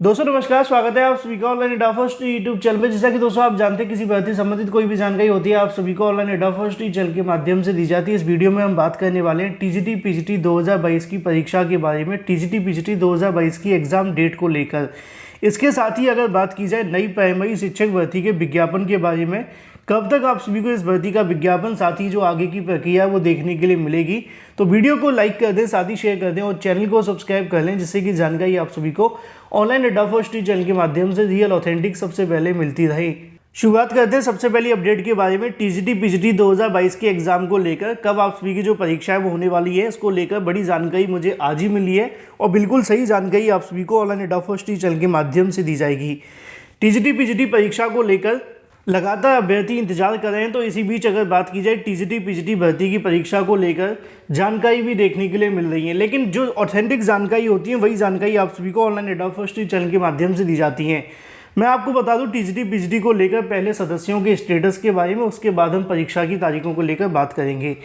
दोस्तों नमस्कार, स्वागत है आप सभी का ऑनलाइन एडा फर्स्ट यूट्यूब चैनल में। जैसा कि दोस्तों आप जानते हैं, किसी भर्ती संबंधित कोई भी जानकारी होती है आप सभी को ऑनलाइन एडा फर्स्ट चैनल के माध्यम से दी जाती है। इस वीडियो में हम बात करने वाले हैं टीजीटी पीजीटी 2022 की परीक्षा के बारे में, टीजीटी पीजीटी 2022 की एग्जाम डेट को लेकर। इसके साथ ही अगर बात की जाए नई प्राइमरी शिक्षक भर्ती के विज्ञापन के बारे में, कब तक आप सभी को इस भर्ती का विज्ञापन, साथ ही जो आगे की प्रक्रिया है वो देखने के लिए मिलेगी, तो वीडियो को लाइक कर दें, साथ ही शेयर कर दें और चैनल को सब्सक्राइब कर लें, जिससे कि जानकारी आप सभी को ऑनलाइन एडा फर्स्ट चैनल के माध्यम से रियल ऑथेंटिक सबसे पहले मिलती रहे। शुरुआत करते हैं सबसे पहली अपडेट के बारे में। टीजीटी पीजीटी 2022 के एग्जाम को लेकर कब आप सभी की जो परीक्षा है वो होने वाली है, इसको लेकर बड़ी जानकारी मुझे आज ही मिली है और बिल्कुल सही जानकारी आप सभी को ऑनलाइन एडा फर्स्ट चैनल के माध्यम से दी जाएगी। टीजीटी पीजीटी परीक्षा को लेकर लगातार अभ्यर्थी इंतजार कर रहे हैं, तो इसी बीच अगर बात की जाए टीजीटी पीजीटी भर्ती की परीक्षा को लेकर जानकारी भी देखने के लिए मिल रही है, लेकिन जो ऑथेंटिक जानकारी होती है वही जानकारी आप सभी को ऑनलाइन एडा फर्स्ट चैनल के माध्यम से दी जाती है। मैं आपको बता दूं, टीजीटी पीजीटी को लेकर पहले सदस्यों के स्टेटस के बारे में, उसके बाद हम परीक्षा की तारीखों को लेकर बात करेंगे।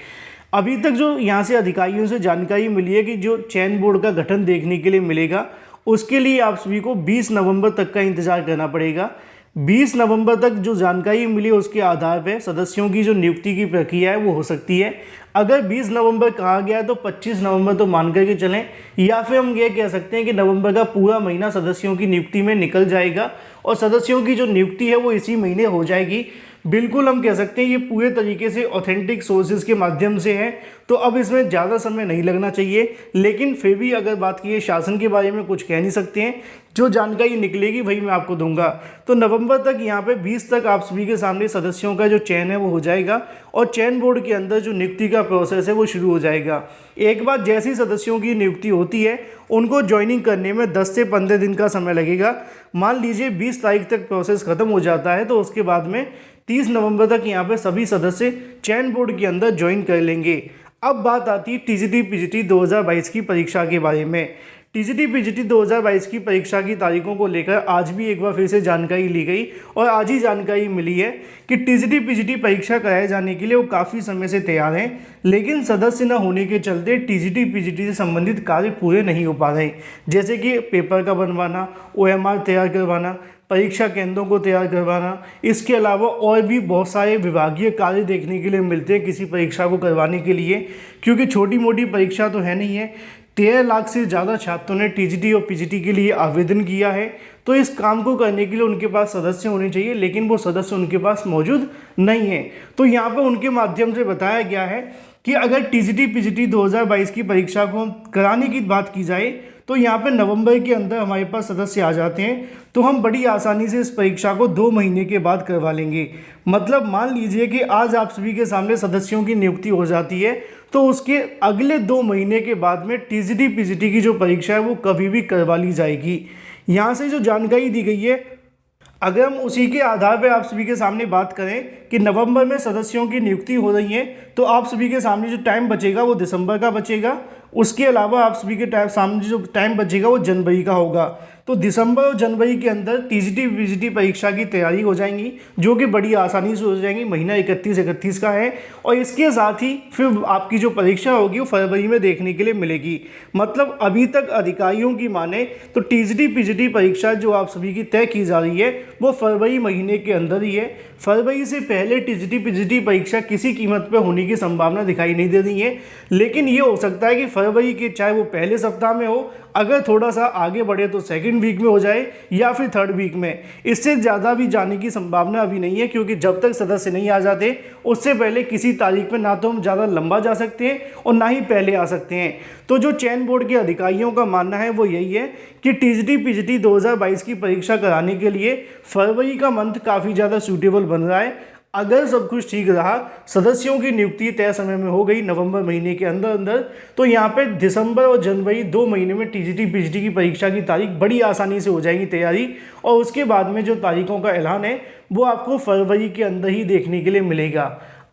अभी तक जो यहाँ से अधिकारियों से जानकारी मिली है कि जो चयन बोर्ड का गठन देखने के लिए मिलेगा, उसके लिए आप सभी को 20 नवंबर तक का इंतजार करना पड़ेगा। 20 नवंबर तक जो जानकारी मिली उसके आधार पर सदस्यों की जो नियुक्ति की प्रक्रिया है वो हो सकती है। अगर 20 नवंबर कहा गया है तो 25 नवंबर तो मान करके चलें, या फिर हम ये कह सकते हैं कि नवंबर का पूरा महीना सदस्यों की नियुक्ति में निकल जाएगा और सदस्यों की जो नियुक्ति है वो इसी महीने हो जाएगी। बिल्कुल हम कह सकते हैं ये पूरे तरीके से ऑथेंटिक सोर्सेज के माध्यम से है, तो अब इसमें ज़्यादा समय नहीं लगना चाहिए। लेकिन फिर भी अगर बात की शासन के बारे में कुछ कह नहीं सकते हैं, जो जानकारी निकलेगी वही मैं आपको दूंगा। तो नवंबर तक यहाँ पे 20 तक आप सभी के सामने सदस्यों का जो चयन है वो हो जाएगा और चयन बोर्ड के अंदर जो नियुक्ति का प्रोसेस है वो शुरू हो जाएगा। एक बार जैसी सदस्यों की नियुक्ति होती है उनको ज्वाइनिंग करने में 10 से 15 दिन का समय लगेगा। मान लीजिए 20 तारीख तक प्रोसेस खत्म हो जाता है, तो उसके बाद में 30 नवंबर तक यहाँ पे सभी सदस्य चयन बोर्ड के अंदर ज्वाइन कर लेंगे। अब बात आती है टीजीटी पीजीटी 2022 की परीक्षा के बारे में। टीजीटी पीजीटी 2022 की परीक्षा की तारीखों को लेकर आज भी एक बार फिर से जानकारी ली गई और आज ही जानकारी मिली है कि टीजीटी पीजीटी परीक्षा कराए जाने के लिए वो काफ़ी समय से तैयार हैं, लेकिन सदस्य न होने के चलते टीजीटी पीजीटी से संबंधित कार्य पूरे नहीं हो पा रहे, जैसे कि पेपर का बनवाना, ओएमआर तैयार करवाना, परीक्षा केंद्रों को तैयार करवाना। इसके अलावा और भी बहुत सारे विभागीय कार्य देखने के लिए मिलते हैं किसी परीक्षा को करवाने के लिए, क्योंकि छोटी मोटी परीक्षा तो है नहीं है। 13 लाख से ज़्यादा छात्रों ने टीजीटी और पीजीटी के लिए आवेदन किया है, तो इस काम को करने के लिए उनके पास सदस्य होने चाहिए, लेकिन वो सदस्य उनके पास मौजूद नहीं है। तो यहाँ पर उनके माध्यम से बताया गया है कि अगर टीजीटी पीजीटी 2022 की परीक्षा को कराने की बात की जाए तो यहाँ पे नवंबर के अंदर हमारे पास सदस्य आ जाते हैं, तो हम बड़ी आसानी से इस परीक्षा को 2 महीने के बाद करवा लेंगे। मतलब मान लीजिए कि आज आप सभी के सामने सदस्यों की नियुक्ति हो जाती है, तो उसके अगले 2 महीने के बाद में टीजीटी पीजीटी की जो परीक्षा है वो कभी भी करवा ली जाएगी। यहाँ से जो जानकारी दी गई है, अगर हम उसी के आधार पर आप सभी के सामने बात करें कि नवंबर में सदस्यों की नियुक्ति हो रही है, तो आप सभी के सामने जो टाइम बचेगा वो दिसंबर का बचेगा। उसके अलावा आप सभी के सामने जो टाइम बचेगा वो जनवरी का होगा। तो दिसंबर और जनवरी के अंदर टीजीटी पीजीटी परीक्षा की तैयारी हो जाएंगी, जो कि बड़ी आसानी से हो जाएंगी। महीना 31 का है और इसके साथ ही फिर आपकी जो परीक्षा होगी वो फरवरी में देखने के लिए मिलेगी। मतलब अभी तक अधिकारियों की माने तो टीजीटी पीजीटी परीक्षा जो आप सभी की तय की जा रही है वो फरवरी महीने के अंदर ही है। फरवरी से पहले टीजीटी पीजीटी परीक्षा किसी कीमत पर होने की संभावना दिखाई नहीं दे रही है, लेकिन ये हो सकता है कि फरवरी के चाहे वो पहले सप्ताह में हो, अगर थोड़ा सा आगे बढ़े तो सेकंड वीक में हो जाए या फिर थर्ड वीक में। इससे ज़्यादा भी जाने की संभावना अभी नहीं है, क्योंकि जब तक सदस्य नहीं आ जाते उससे पहले किसी तारीख में ना तो हम ज़्यादा लंबा जा सकते हैं और ना ही पहले आ सकते हैं। तो जो चयन बोर्ड के अधिकारियों का मानना है वो यही है कि टीजीटी पीजीटी 2022 की परीक्षा कराने के लिए फरवरी का मंथ काफ़ी ज़्यादा सूटेबल बन रहा है। अगर सब कुछ ठीक रहा, सदस्यों की नियुक्ति तय समय में हो गई नवंबर महीने के अंदर अंदर, तो यहाँ पे दिसंबर और जनवरी 2 महीने में टीजीटी पीजीटी की परीक्षा की तारीख बड़ी आसानी से हो जाएगी तैयारी, और उसके बाद में जो तारीखों का ऐलान है वो आपको फरवरी के अंदर ही देखने के लिए मिलेगा।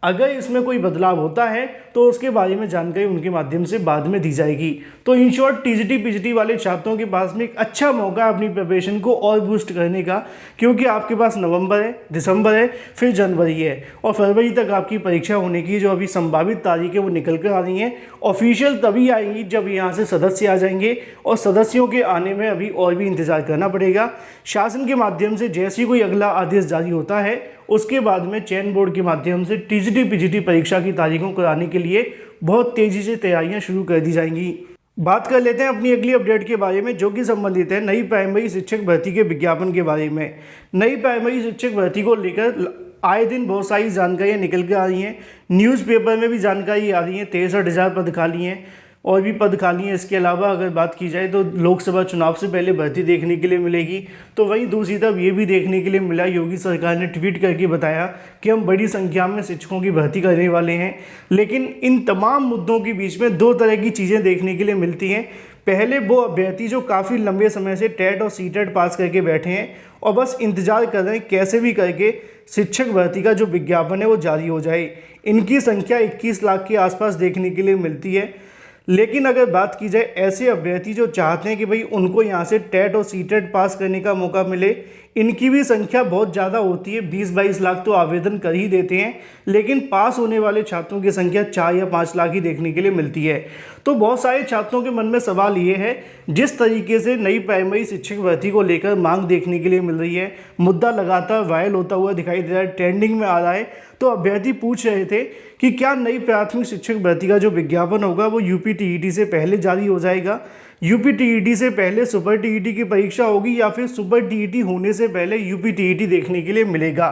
अगर इसमें कोई बदलाव होता है तो उसके बारे में जानकारी उनके माध्यम से बाद में दी जाएगी। तो इन शॉर्ट टीजीटी पीजीटी वाले छात्रों के पास में एक अच्छा मौका है अपनी प्रिपरेशन को और बूस्ट करने का, क्योंकि आपके पास नवंबर है, दिसंबर है, फिर जनवरी है और फरवरी तक आपकी परीक्षा होने की जो अभी संभावित तारीखें वो निकल कर आ रही हैं। ऑफिशियल तभी आएंगी जब यहाँ से सदस्य आ जाएंगे और सदस्यों के आने में अभी और भी इंतजार करना पड़ेगा। शासन के माध्यम से जैसे ही कोई अगला आदेश जारी होता है उसके बाद में चयन बोर्ड के माध्यम से टीजीटी पीजीटी परीक्षा की तारीखों को आने के लिए बहुत तेज़ी से तैयारियां शुरू कर दी जाएंगी। बात कर लेते हैं अपनी अगली अपडेट के बारे में, जो कि संबंधित है नई प्राइमरी शिक्षक भर्ती के विज्ञापन के बारे में। नई प्राइमरी शिक्षक भर्ती को लेकर आए दिन बहुत सारी जानकारियाँ निकल कर आ रही हैं, न्यूज़पेपर में भी जानकारी आ रही है। 63,000 पद खाली हैं और भी पद खाली हैं। इसके अलावा अगर बात की जाए तो लोकसभा चुनाव से पहले भर्ती देखने के लिए मिलेगी। तो वहीं दूसरी तरफ ये भी देखने के लिए मिला, योगी सरकार ने ट्वीट करके बताया कि हम बड़ी संख्या में शिक्षकों की भर्ती करने वाले हैं। लेकिन इन तमाम मुद्दों के बीच में दो तरह की चीज़ें देखने के लिए मिलती हैं। पहले वो अभ्यर्थी जो काफ़ी लंबे समय से टेट और सीटेट पास करके बैठे हैं और बस इंतज़ार कर रहे हैं कैसे भी करके शिक्षक भर्ती का जो विज्ञापन है वो जारी हो जाए। इनकी संख्या 21 लाख के आसपास देखने के लिए मिलती है। लेकिन अगर बात की जाए ऐसे अभ्यर्थी जो चाहते हैं कि भाई उनको यहाँ से टेट और सीटेट पास करने का मौका मिले, इनकी भी संख्या बहुत ज़्यादा होती है। 20-22 लाख तो आवेदन कर ही देते हैं, लेकिन पास होने वाले छात्रों की संख्या 4 या 5 लाख ही देखने के लिए मिलती है। तो बहुत सारे छात्रों के मन में सवाल ये है, जिस तरीके से नई प्राइमरी शिक्षक भर्ती को लेकर मांग देखने के लिए मिल रही है, मुद्दा लगातार वायरल होता हुआ दिखाई दे रहा है, ट्रेंडिंग में आ रहा है। तो अभ्यर्थी पूछ रहे थे कि क्या नई प्राथमिक शिक्षक भर्ती का जो विज्ञापन होगा वो यूपी टीईटी से पहले जारी हो जाएगा, यूपी टीईटी से पहले सुपर टीईटी की परीक्षा होगी, या फिर सुपर टीईटी होने से पहले यूपी टीईटी देखने के लिए मिलेगा।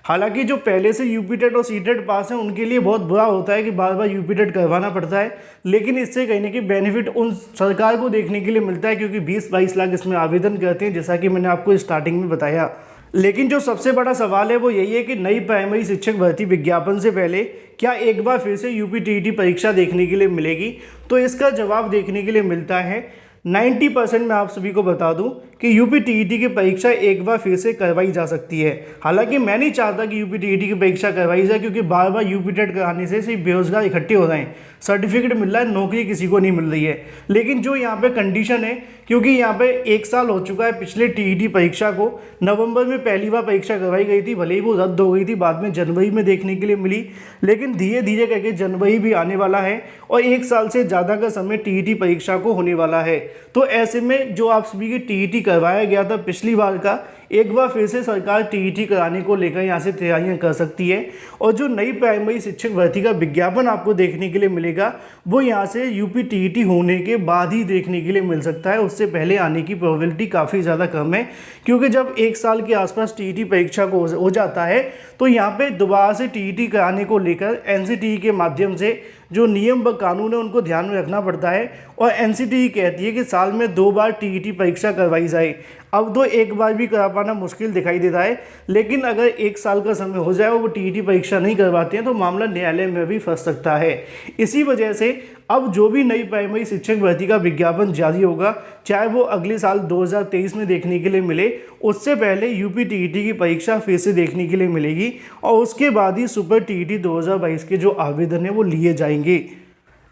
हालांकि जो पहले से यूपी टेट और सीटेट पास हैं उनके लिए बहुत बुरा होता है कि बार बार यूपी टेट करवाना पड़ता है, लेकिन इससे कहीं ना कहीं बेनिफिट उन सरकार को देखने के लिए मिलता है, क्योंकि 20-22 लाख इसमें आवेदन करते हैं, जैसा कि मैंने आपको स्टार्टिंग में बताया। लेकिन जो सबसे बड़ा सवाल है वो यही है कि नई प्राइमरी शिक्षक भर्ती विज्ञापन से पहले क्या एक बार फिर से यूपी टीईटी परीक्षा देखने के लिए मिलेगी। तो इसका जवाब देखने के लिए मिलता है 90% मैं आप सभी को बता दूं कि यूपी टीईटी की परीक्षा एक बार फिर से करवाई जा सकती है। हालांकि मैं नहीं चाहता कि यूपी टीईटी की परीक्षा करवाई जाए, क्योंकि बार बार यूपी टेट कराने से सिर्फ बेरोजगार इकट्ठे हो रहे हैं, सर्टिफिकेट मिल रहा है, नौकरी किसी को नहीं मिल रही है। लेकिन जो यहाँ पे कंडीशन है, क्योंकि यहाँ पे 1 साल हो चुका है पिछले टीईटी परीक्षा को, नवंबर में पहली बार परीक्षा करवाई गई थी, भले ही वो रद्द हो गई थी, बाद में जनवरी में देखने के लिए मिली, लेकिन धीरे धीरे करके जनवरी भी आने वाला है और 1 साल से ज़्यादा का समय टीईटी परीक्षा को होने वाला है। तो ऐसे में जो आप सभी की टीईटी करवाया गया था पिछली बार का, एक बार फिर से सरकार टीईटी कराने को लेकर यहाँ से तैयारियां कर सकती है। और जो नई प्राइमरी शिक्षक भर्ती का विज्ञापन आपको देखने के लिए मिलेगा वो यहाँ से यूपी टीईटी होने के बाद ही देखने के लिए मिल सकता है, उससे पहले आने की प्रोबेबिलिटी काफ़ी ज़्यादा कम है। क्योंकि जब 1 साल के आसपास टीईटी परीक्षा को हो जाता है तो यहाँ पे दोबारा से टीईटी कराने को लेकर एनसीटीई के माध्यम से जो नियम व कानून है उनको ध्यान में रखना पड़ता है। और एनसीटीई कहती है कि साल में 2 बार टीईटी परीक्षा करवाई जाए। अब तो एक बार भी करा पाना मुश्किल दिखाई देता है, लेकिन अगर 1 साल का समय हो जाए और वो टीईटी परीक्षा नहीं करवाते हैं तो मामला न्यायालय में भी फंस सकता है। इसी वजह से अब जो भी नई प्राइमरी शिक्षक भर्ती का विज्ञापन जारी होगा, चाहे वो अगले साल 2023 में देखने के लिए मिले, उससे पहले यूपी टीईटी की परीक्षा फिर से देखने के लिए मिलेगी और उसके बाद ही सुपर टीईटी 2022 के जो आवेदन है वो लिए जाएंगे।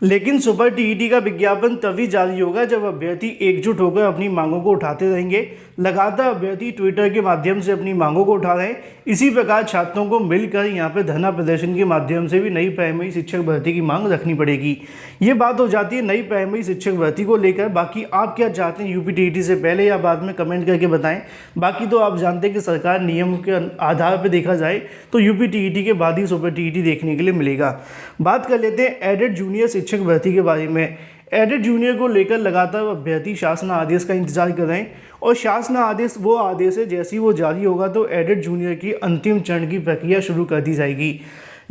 लेकिन सुपर टीईटी का विज्ञापन तभी जारी होगा जब अभ्यर्थी एकजुट होकर अपनी मांगों को उठाते रहेंगे। लगातार अभ्यर्थी ट्विटर के माध्यम से अपनी मांगों को उठा रहे हैं। इसी प्रकार छात्रों को मिलकर यहाँ पे धरना प्रदर्शन के माध्यम से भी नई प्राइमरी शिक्षक भर्ती की मांग रखनी पड़ेगी। ये बात हो जाती है नई प्राइमरी शिक्षक भर्ती को लेकर। बाकी आप क्या चाहते हैं यूपी टीईटी से पहले या बाद में, कमेंट करके बताएं। बाकी तो आप जानते हैं कि सरकार नियम के आधार पर देखा जाए तो यूपी टीईटी के बाद ही सुपर टीईटी देखने के लिए मिलेगा। बात कर लेते हैं एडेड जूनियर शिक्षक भर्ती के बारे में। एडेड जूनियर को लेकर लगातार अभ्यर्थी शासन आदेश का इंतजार कर रहे हैं और शासन आदेश वो आदेश है जैसे ही वो जारी होगा तो एडेड जूनियर की अंतिम चरण की प्रक्रिया शुरू कर दी जाएगी।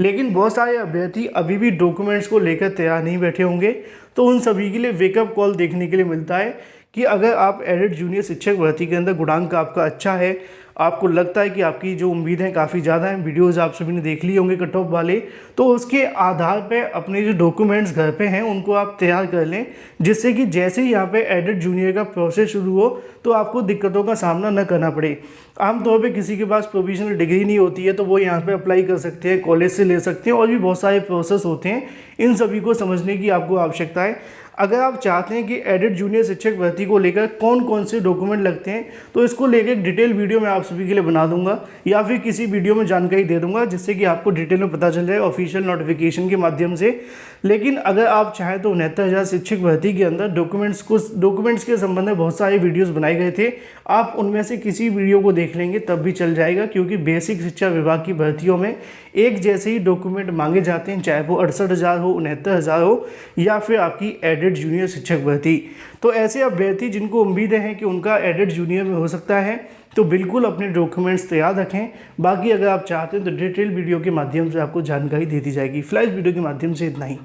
लेकिन बहुत सारे अभ्यर्थी अभी भी डॉक्यूमेंट्स को लेकर तैयार नहीं बैठे होंगे, तो उन सभी के लिए वेकअप कॉल देखने के लिए मिलता है कि अगर आप एडेड जूनियर शिक्षक भर्ती के अंदर गुणांक आपका अच्छा है, आपको लगता है कि आपकी जो उम्मीद है काफ़ी ज़्यादा है, वीडियोस आप सभी ने देख लिए होंगे कट ऑफ वाले, तो उसके आधार पे अपने जो डॉक्यूमेंट्स घर पे हैं उनको आप तैयार कर लें, जिससे कि जैसे ही यहाँ पे एडेड जूनियर का प्रोसेस शुरू हो तो आपको दिक्कतों का सामना न करना पड़े। आमतौर पे किसी के पास प्रोविजनल डिग्री नहीं होती है तो वो यहाँ पे अप्लाई कर सकते हैं, कॉलेज से ले सकते हैं, और भी बहुत सारे प्रोसेस होते हैं, इन सभी को समझने की आपको आवश्यकता है। अगर आप चाहते हैं कि एडेड जूनियर शिक्षक भर्ती को लेकर कौन कौन से डॉक्यूमेंट लगते हैं तो इसको लेकर एक डिटेल वीडियो मैं आप सभी के लिए बना दूंगा या फिर किसी वीडियो में जानकारी दे दूंगा, जिससे कि आपको डिटेल में पता चल जाए ऑफिशियल नोटिफिकेशन के माध्यम से। लेकिन अगर आप चाहें तो 69,000 शिक्षक भर्ती के अंदर डॉक्यूमेंट्स के संबंध में बहुत सारे वीडियोस बनाए गए थे, आप उनमें से किसी वीडियो को देख लेंगे तब भी चल जाएगा, क्योंकि बेसिक शिक्षा विभाग की भर्तियों में एक जैसे ही डॉक्यूमेंट मांगे जाते हैं, चाहे वो 68,000 हो, 69,000 हो या फिर आपकी एडेड जूनियर शिक्षक भर्ती। तो ऐसे अभ्यर्थी जिनको उम्मीदें हैं कि उनका एडेड जूनियर में हो सकता है तो बिल्कुल अपने डॉक्यूमेंट्स तैयार रखें। बाकी अगर आप चाहते हैं तो डिटेल वीडियो के माध्यम से आपको जानकारी दे दी जाएगी। फिलहाल इस वीडियो के माध्यम से इतना ही।